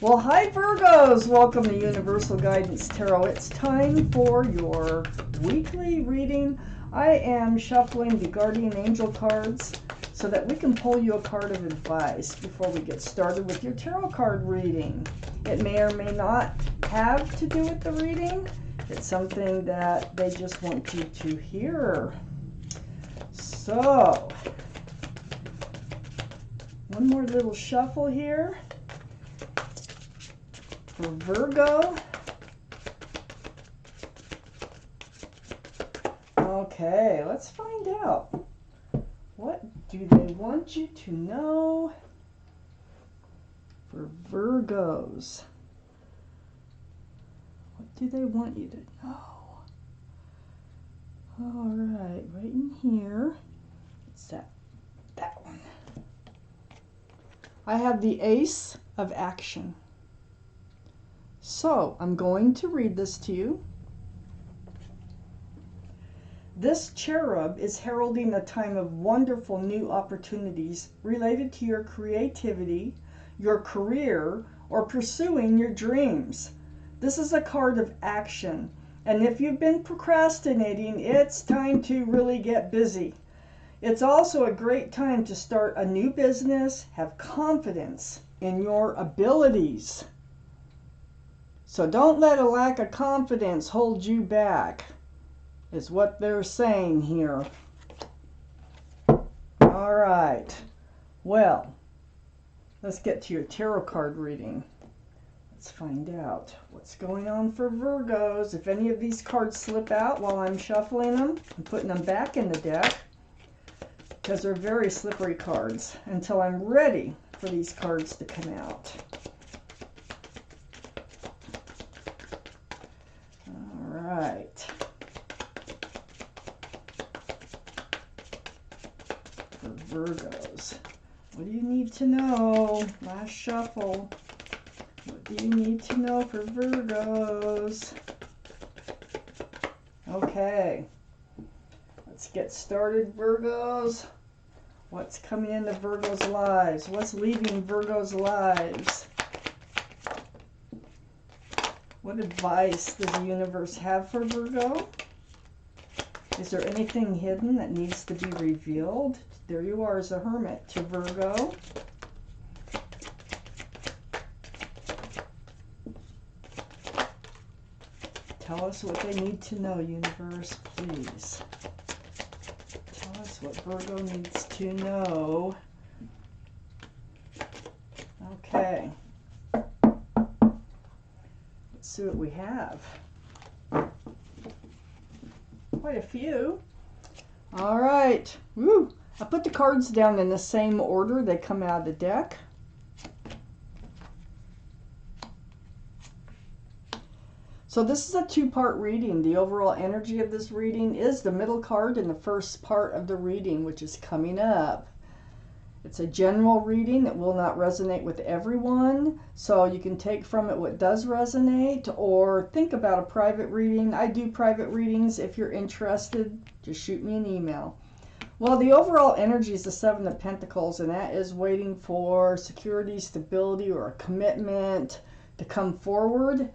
Well, hi Virgos! Welcome to Universal Guidance Tarot. It's time for your weekly reading. I am shuffling the Guardian Angel cards so that we can pull you a card of advice before we get started with your tarot card reading. It may or may not have to do with the reading. It's something that they just want you to hear. So, one more little shuffle here. For Virgo. Okay, let's find out. What do they want you to know for Virgos? What do they want you to know? All right, right in here. What's that? That one. I have the Ace of Action. So, I'm going to read this to you. This cherub is heralding a time of wonderful new opportunities related to your creativity, your career, or pursuing your dreams. This is a card of action, and if you've been procrastinating, it's time to really get busy. It's also a great time to start a new business, have confidence in your abilities. So don't let a lack of confidence hold you back, is what they're saying here. All right. Well, let's get to your tarot card reading. Let's find out what's going on for Virgos. If any of these cards slip out while I'm shuffling them, I'm putting them back in the deck because they're very slippery cards until I'm ready for these cards to come out. Right. For Virgos, what do you need to know? Last shuffle. What do you need to know for Virgos? Okay. Let's get started, Virgos. What's coming into Virgos' lives? What's leaving Virgos' lives? What advice does the universe have for Virgo? Is there anything hidden that needs to be revealed? There you are as a hermit to Virgo. Tell us what they need to know, universe, please. Tell us what Virgo needs to know. Okay. See what we have. Quite a few. All right. Woo! I put the cards down in the same order they come out of the deck. So this is a two-part reading. The overall energy of this reading is the middle card in the first part of the reading, which is coming up. It's a general reading that will not resonate with everyone, so you can take from it what does resonate or think about a private reading. I do private readings. If you're interested, just shoot me an email. Well, the overall energy is the Seven of Pentacles, and that is waiting for security, stability, or a commitment to come forward.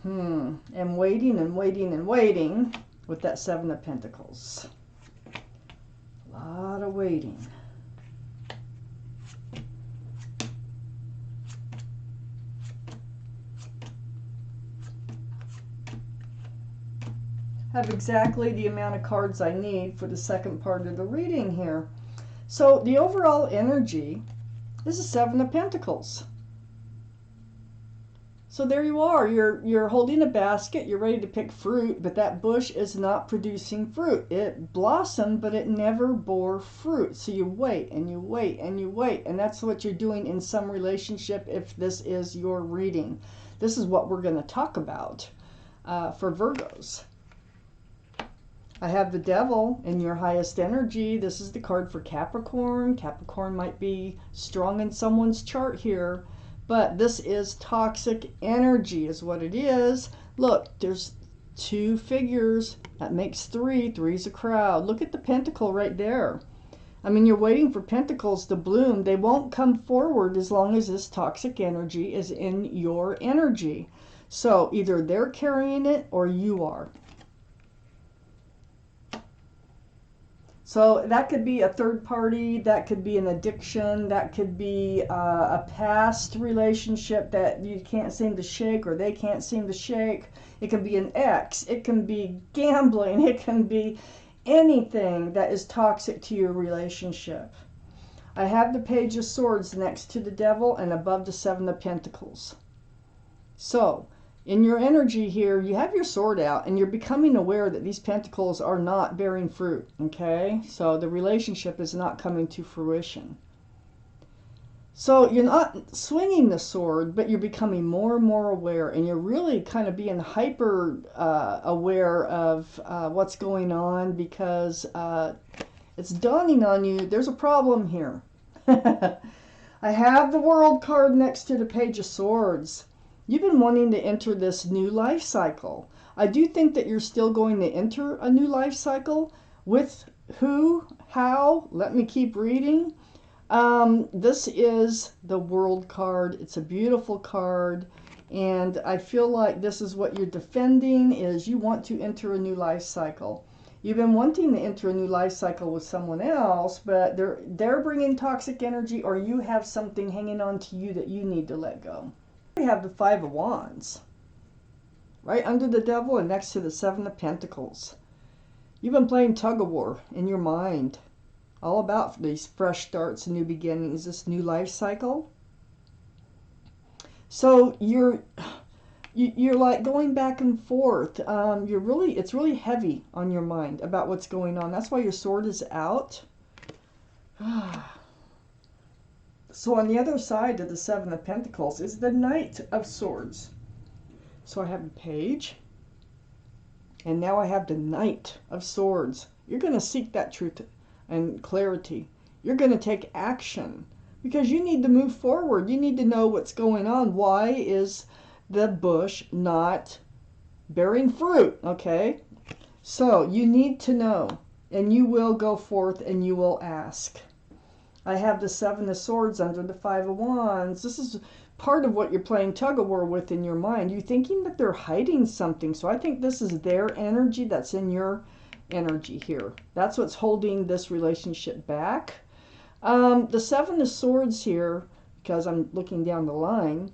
And waiting and waiting and waiting with that Seven of Pentacles. Lot of waiting. Have exactly the amount of cards I need for the second part of the reading here. So the overall energy is the Seven of Pentacles. So there you are, you're holding a basket, you're ready to pick fruit, but that bush is not producing fruit. It blossomed, but it never bore fruit. So you wait and you wait and you wait, and that's what you're doing in some relationship if this is your reading. This is what we're going to talk about for Virgos. I have the Devil in your highest energy. This is the card for Capricorn. Capricorn might be strong in someone's chart here. But this is toxic energy is what it is. Look, there's two figures. That makes three. Three's a crowd. Look at the pentacle right there. I mean, you're waiting for pentacles to bloom. They won't come forward as long as this toxic energy is in your energy. So either they're carrying it or you are. So that could be a third party, that could be an addiction, that could be a past relationship that you can't seem to shake or they can't seem to shake. It can be an ex, it can be gambling, it can be anything that is toxic to your relationship. I have the Page of Swords next to the Devil and above the Seven of Pentacles. So, in your energy here, you have your sword out and you're becoming aware that these pentacles are not bearing fruit, okay? So the relationship is not coming to fruition. So you're not swinging the sword, but you're becoming more and more aware, and you're really kind of being hyper aware of what's going on, because it's dawning on you, there's a problem here. I have the World card next to the Page of Swords. You've been wanting to enter this new life cycle. I do think that you're still going to enter a new life cycle. With who, how, let me keep reading. This is the World card. It's a beautiful card. And I feel like this is what you're defending, is you want to enter a new life cycle. You've been wanting to enter a new life cycle with someone else, but they're bringing toxic energy, or you have something hanging on to you that you need to let go. We have the Five of Wands right under the Devil and next to the Seven of Pentacles. You've been playing tug of war in your mind, all about these fresh starts, new beginnings, this new life cycle. So you're like going back and forth. It's really heavy on your mind about what's going on. That's why your sword is out. So on the other side of the Seven of Pentacles is the Knight of Swords. So I have the Page, and now I have the Knight of Swords. You're going to seek that truth and clarity. You're going to take action because you need to move forward. You need to know what's going on. Why is the bush not bearing fruit? Okay, so you need to know, and you will go forth and you will ask. I have the Seven of Swords under the Five of Wands. This is part of what you're playing tug of war with in your mind. You're thinking that they're hiding something. So I think this is their energy that's in your energy here. That's what's holding this relationship back. The Seven of Swords here, because I'm looking down the line,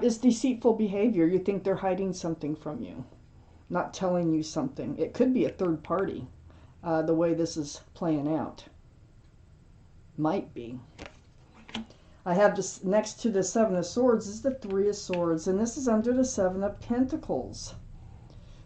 is deceitful behavior. You think they're hiding something from you, not telling you something. It could be a third party, the way this is playing out. Might be. I have this next to the Seven of Swords is the Three of Swords, and this is under the Seven of Pentacles.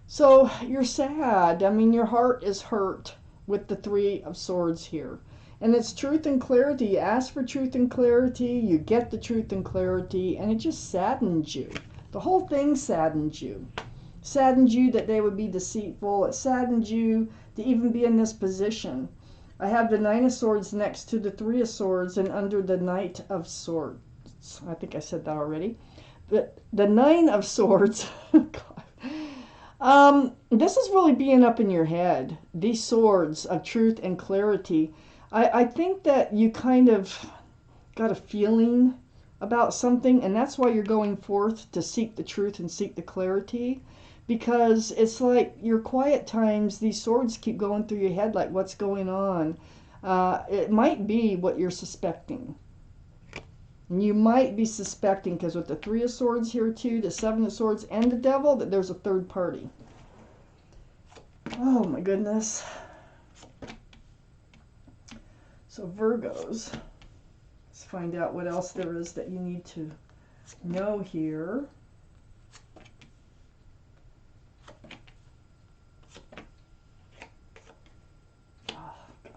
So you're sad. I mean, your heart is hurt with the Three of Swords here. And it's truth and clarity. You ask for truth and clarity, you get the truth and clarity, and it just saddens you. The whole thing saddens you. Saddens you that they would be deceitful. It saddens you to even be in this position. I have the Nine of Swords next to the Three of Swords and under the Knight of Swords. I think I said that already. But the Nine of Swords, God. This is really being up in your head. These swords of truth and clarity. I think that you kind of got a feeling about something, and that's why you're going forth to seek the truth and seek the clarity. Because it's like your quiet times, these swords keep going through your head like, what's going on? It might be what you're suspecting. And you might be suspecting, because with the Three of Swords here too, the Seven of Swords, and the Devil, that there's a third party. Oh my goodness. So Virgos, let's find out what else there is that you need to know here.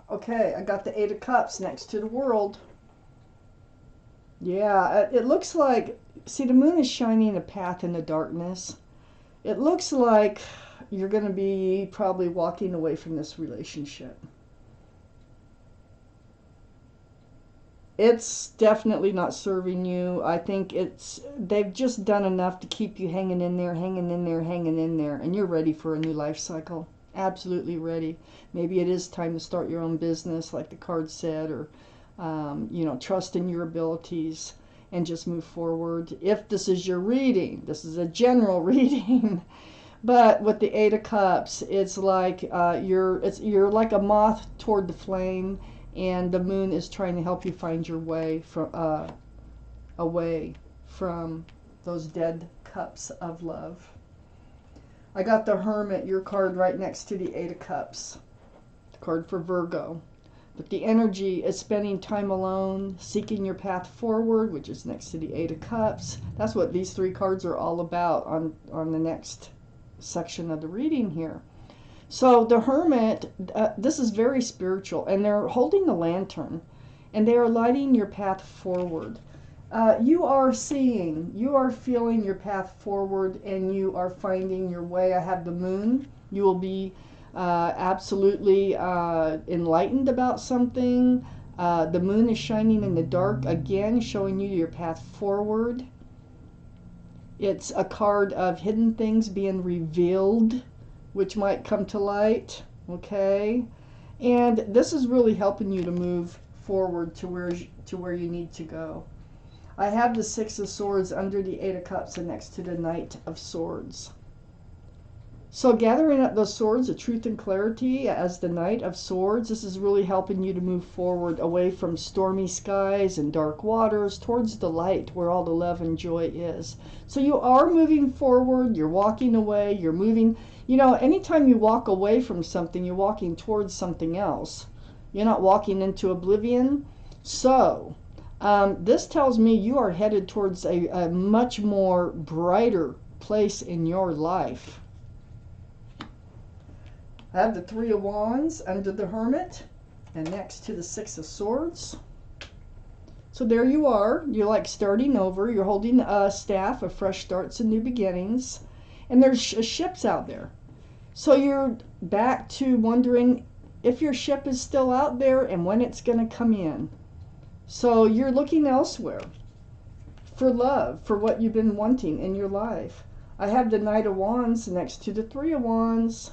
Okay, I got the Eight of Cups next to the World. Yeah, it looks like, see, the moon is shining a path in the darkness. It looks like you're going to be probably walking away from this relationship. It's definitely not serving you. I think they've just done enough to keep you hanging in there, hanging in there, hanging in there, and you're ready for a new life cycle. Absolutely ready. Maybe it is time to start your own business, like the card said, or trust in your abilities and just move forward. If this is your reading, this is a general reading. But with the Eight of Cups, it's like you're like a moth toward the flame, and the moon is trying to help you find your way from away from those dead cups of love. I got the Hermit, your card, right next to the Eight of Cups, the card for Virgo. But the energy is spending time alone, seeking your path forward, which is next to the Eight of Cups. That's what these three cards are all about on the next section of the reading here. So the Hermit, this is very spiritual, and they're holding the lantern, and they are lighting your path forward. You are seeing, you are feeling your path forward, and you are finding your way. I have the Moon. You will be absolutely enlightened about something. The Moon is shining in the dark, again, showing you your path forward. It's a card of hidden things being revealed, which might come to light, okay? And this is really helping you to move forward to where you need to go. I have the Six of Swords under the Eight of Cups and next to the Knight of Swords. So gathering up those swords of truth and clarity as the Knight of Swords, this is really helping you to move forward away from stormy skies and dark waters towards the light where all the love and joy is. So you are moving forward, you're walking away, you're moving. You know, anytime you walk away from something, you're walking towards something else. You're not walking into oblivion. So this tells me you are headed towards a much more brighter place in your life. I have the Three of Wands under the Hermit and next to the Six of Swords. So there you are. You're like starting over. You're holding a staff of fresh starts and new beginnings. And there's ships out there. So you're back to wondering if your ship is still out there and when it's going to come in. So you're looking elsewhere for love, for what you've been wanting in your life. I have the Knight of Wands next to the Three of Wands.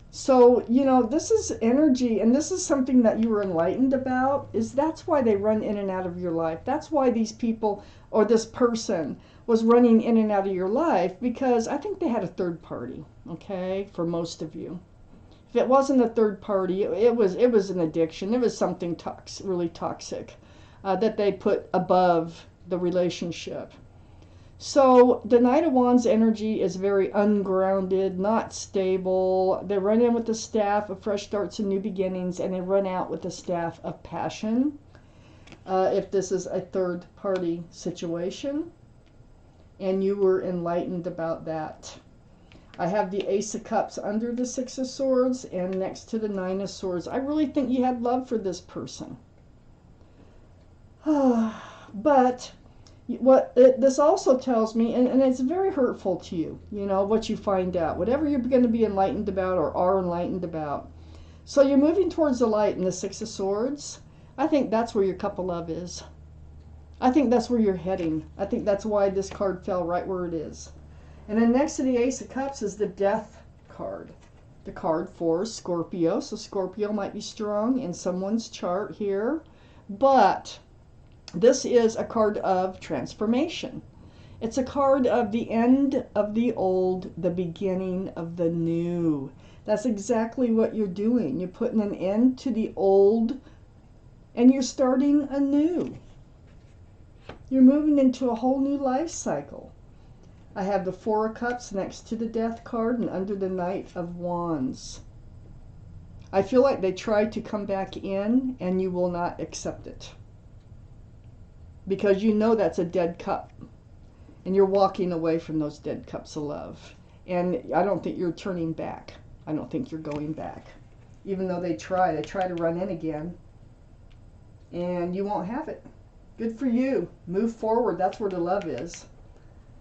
So, you know, this is energy, and this is something that you were enlightened about, is that's why they run in and out of your life. That's why these people, or this person, was running in and out of your life, because I think they had a third party, okay, for most of you. If it wasn't a third party, it was an addiction. It was something really toxic that they put above the relationship. So the Knight of Wands energy is very ungrounded, not stable. They run in with the staff of fresh starts and new beginnings, and they run out with the staff of passion. If this is a third party situation, and you were enlightened about that. I have the Ace of Cups under the Six of Swords and next to the Nine of Swords. I really think you had love for this person. But this also tells me, and it's very hurtful to you, you know, what you find out, whatever you're going to be enlightened about or are enlightened about. So you're moving towards the light in the Six of Swords. I think that's where your cup of love is. I think that's where you're heading. I think that's why this card fell right where it is. And then next to the Ace of Cups is the Death card, the card for Scorpio. So Scorpio might be strong in someone's chart here, but this is a card of transformation. It's a card of the end of the old, the beginning of the new. That's exactly what you're doing. You're putting an end to the old and you're starting anew. You're moving into a whole new life cycle. I have the Four of Cups next to the Death card and under the Knight of Wands. I feel like they tried to come back in and you will not accept it. Because you know that's a dead cup. And you're walking away from those dead cups of love. And I don't think you're turning back. I don't think you're going back. Even though they try to run in again. And you won't have it. Good for you. Move forward. That's where the love is.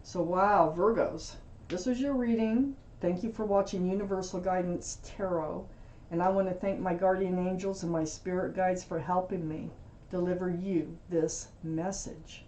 So wow, Virgos. This was your reading. Thank you for watching Universal Guidance Tarot. And I want to thank my guardian angels and my spirit guides for helping me deliver you this message.